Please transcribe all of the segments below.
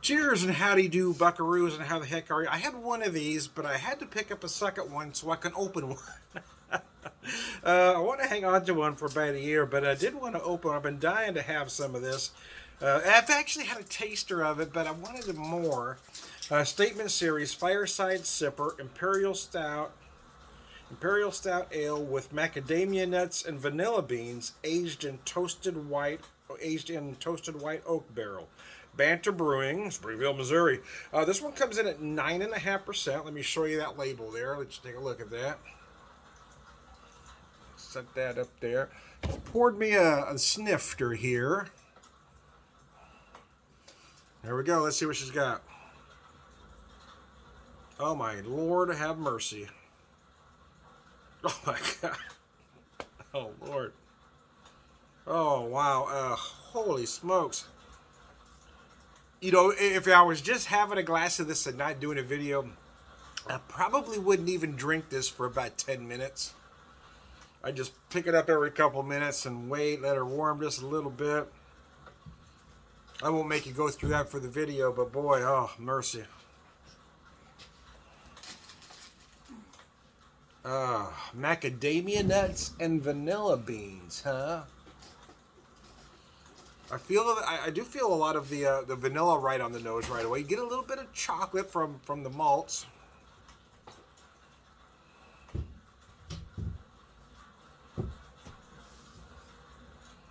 Cheers and howdy do, buckaroos, and how the heck are you? I had one of these, but I had to pick up a second one so I can open one. I want to hang on to one for about a year, but I did want to open. I've been dying to have some of this. I've actually had a taster of it, but I wanted more. Statement Series Fireside Sipper Imperial Stout Ale with macadamia nuts and vanilla beans, aged in toasted white oak barrel. Banter Brewing, Springfield, Missouri. This one comes in at 9.5%. Let me show you that label there. Let's take a look at that. Set that up there. Poured me a snifter here. There we go. Let's see what she's got. Oh my Lord, have mercy. Oh my God. Oh Lord. Oh wow. Holy smokes. You know, if I was just having a glass of this and not doing a video, I probably wouldn't even drink this for about 10 minutes. I just pick it up every couple minutes and wait, let her warm just a little bit. I won't make you go through that for the video, but boy, oh, mercy. Macadamia nuts and vanilla beans, huh? I do feel a lot of the vanilla right on the nose right away. You get a little bit of chocolate from the malts.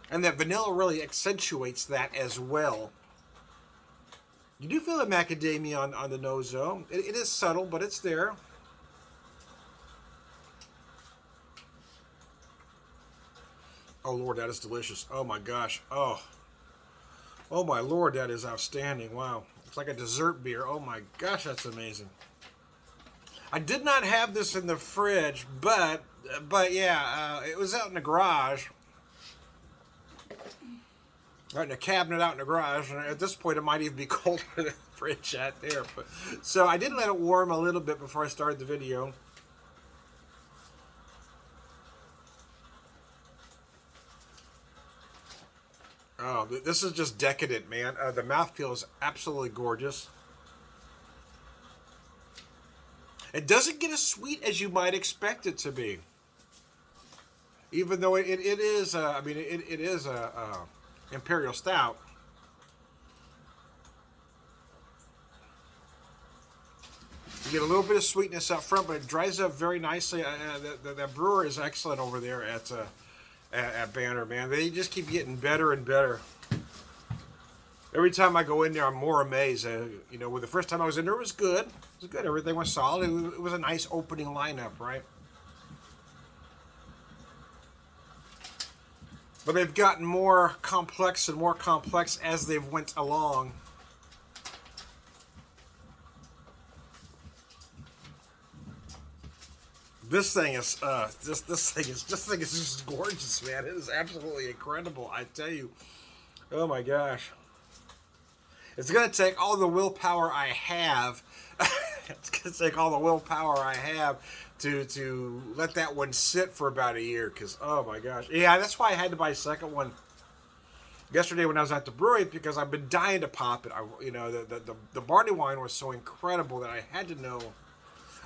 And that vanilla really accentuates that as well. You do feel the macadamia on the nose though. It is subtle, but it's there. Oh Lord, that is delicious. Oh my gosh. Oh my Lord, that is outstanding. Wow. It's like a dessert beer. Oh my gosh, that's amazing. I did not have this in the fridge, but yeah, it was out in the garage. Right in a cabinet out in the garage, and at this point it might even be colder than the fridge out there. But so I did let it warm a little bit before I started the video. Oh, this is just decadent, man. The mouthfeel is absolutely gorgeous. It doesn't get as sweet as you might expect it to be. Even though it is, it is a Imperial Stout. You get a little bit of sweetness up front, but it dries up very nicely. The brewer is excellent over there at Banter, man. They just keep getting better and better. Every time I go in there, I'm more amazed. You know, the first time I was in there, it was good. It was good. Everything was solid. It was a nice opening lineup, right? But they've gotten more complex and more complex as they've went along. This thing is this thing is just gorgeous, man. It is absolutely incredible. I tell you. Oh my gosh. It's gonna take all the willpower I have. It's gonna take all the willpower I have to let that one sit for about a year. Cause oh my gosh, yeah, that's why I had to buy a second one yesterday when I was at the brewery because I've been dying to pop it. The barley wine was so incredible that I had to know.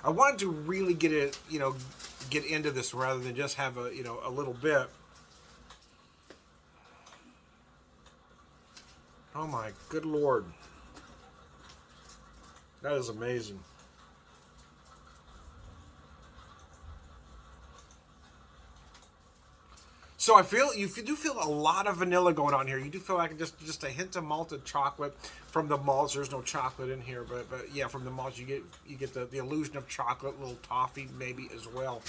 I wanted to really get it, get into this rather than just have a little bit. Oh my good Lord. That is amazing. So you do feel a lot of vanilla going on here. You do feel like just a hint of malted chocolate from the malts. There's no chocolate in here, but yeah, from the malts you get the illusion of chocolate, a little toffee maybe as well.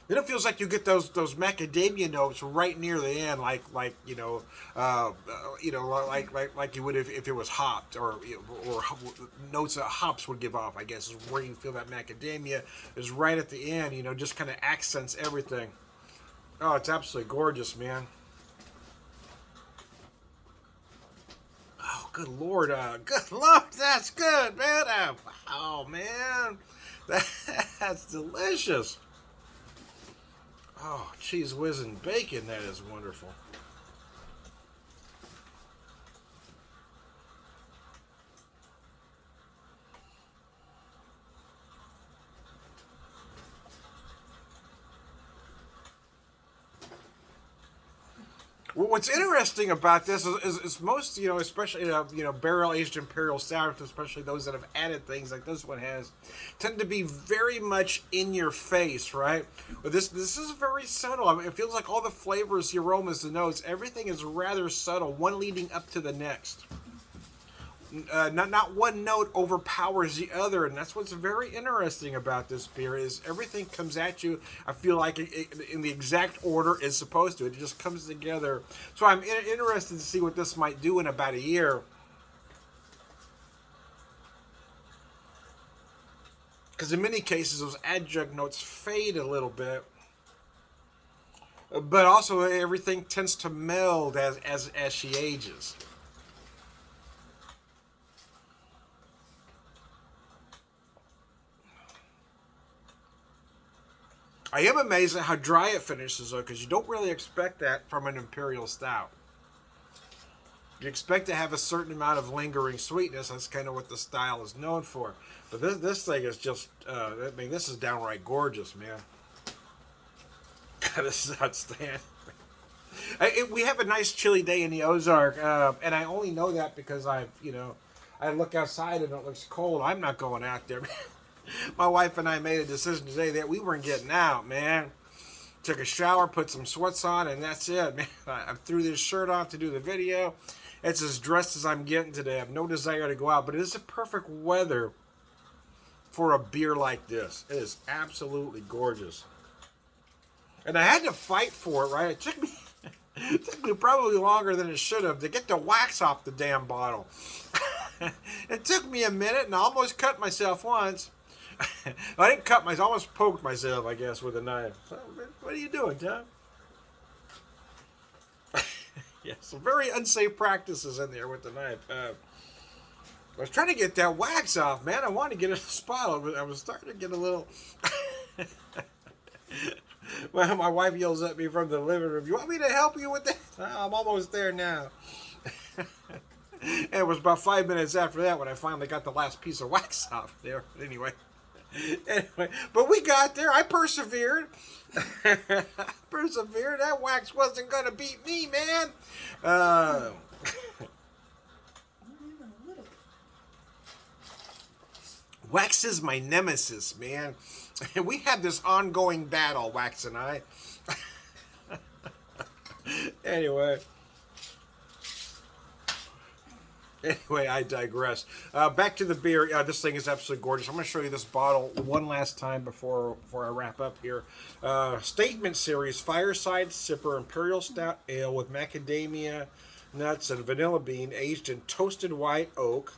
Then it feels like you get those macadamia notes right near the end, like you would if it was hopped, or notes that hops would give off. I guess is where you feel that macadamia is right at the end. Just kind of accents everything. Oh, it's absolutely gorgeous, man. Oh, good Lord, that's good, man. Oh man, that's delicious. Oh, cheese whiz and bacon, that is wonderful. What's interesting about this is most, especially barrel aged imperial stouts, especially those that have added things like this one has, tend to be very much in your face, right? But this is very subtle. I mean, it feels like all the flavors, the aromas, the notes, everything is rather subtle, one leading up to the next. Not one note overpowers the other, and that's what's very interesting about this beer is everything comes at you. I feel like in the exact order it's supposed to. It just comes together. So I'm interested to see what this might do in about a year. Because in many cases those adjunct notes fade a little bit, but also everything tends to meld as she ages. I am amazed at how dry it finishes, though, because you don't really expect that from an Imperial Stout. You expect to have a certain amount of lingering sweetness. That's kind of what the style is known for. But this thing is just, this is downright gorgeous, man. God, this is outstanding. We have a nice chilly day in the Ozark, and I only know that because I look outside and it looks cold. I'm not going out there, man. My wife and I made a decision today that we weren't getting out, man. Took a shower, put some sweats on, and that's it, man. I threw this shirt on to do the video. It's as dressed as I'm getting today. I have no desire to go out, but it is the perfect weather for a beer like this. It is absolutely gorgeous. And I had to fight for it, right? It took me probably longer than it should have to get the wax off the damn bottle. It took me a minute, and I almost cut myself once. I didn't cut myself. I almost poked myself, I guess, with a knife. So, what are you doing, Tom? Yeah, some very unsafe practices in there with the knife. I was trying to get that wax off, man. I wanted to get it in the spot. I was starting to get a little... Well, my wife yells at me from the living room, "You want me to help you with that?" I'm almost there now. And it was about 5 minutes after that when I finally got the last piece of wax off there. Anyway, but we got there. I persevered. Persevered. That wax wasn't going to beat me, man. Wax is my nemesis, man. We had this ongoing battle, Wax and I. Anyway, I digress. Back to the beer. This thing is absolutely gorgeous. I'm going to show you this bottle one last time before I wrap up here. Statement Series Fireside Sipper Imperial Stout Ale with macadamia nuts and vanilla bean, aged in toasted white oak.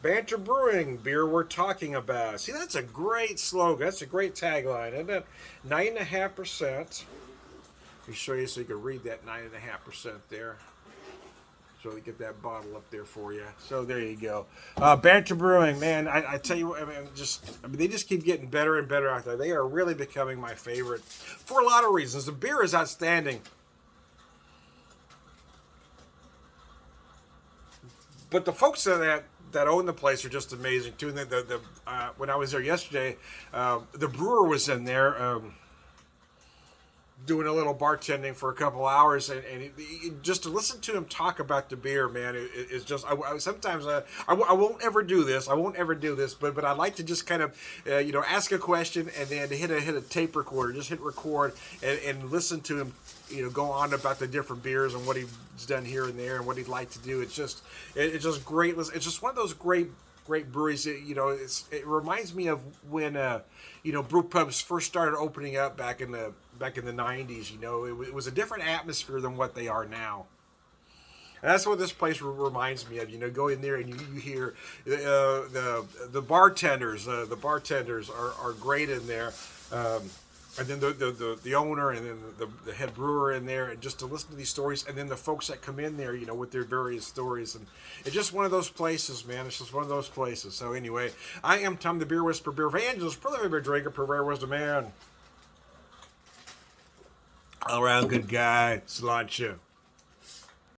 Banter Brewing, beer we're talking about. See, that's a great slogan. That's a great tagline, isn't it? 9.5%. Let me show you so you can read that 9.5% there. So we get that bottle up there for you. So there you go. Banter Brewing, man. I tell you what, they just keep getting better and better out there. They are really becoming my favorite for a lot of reasons. The beer is outstanding. But the folks that own the place are just amazing too. And when I was there yesterday, the brewer was in there doing a little bartending for a couple hours, and just to listen to him talk about the beer, man, it's just. I won't ever do this. I won't ever do this, but I like to just kind of ask a question and then hit a tape recorder, just hit record and listen to him. Go on about the different beers and what he's done here and there and what he'd like to do. It's just great. It's just one of those great breweries. It reminds me of when brew pubs first started opening up back in the 90s. It was a different atmosphere than what they are now. And that's what this place reminds me of. Go in there and you hear the bartenders. The bartenders are great in there. And then the owner and then the head brewer in there, and just to listen to these stories, and then the folks that come in there, with their various stories, and it's just one of those places, man. It's just one of those places. So anyway, I am Tom the Beer Whisperer, beer evangelist, prolific beer drinker, purveyor, wisdom man, all around good guy, cilantro.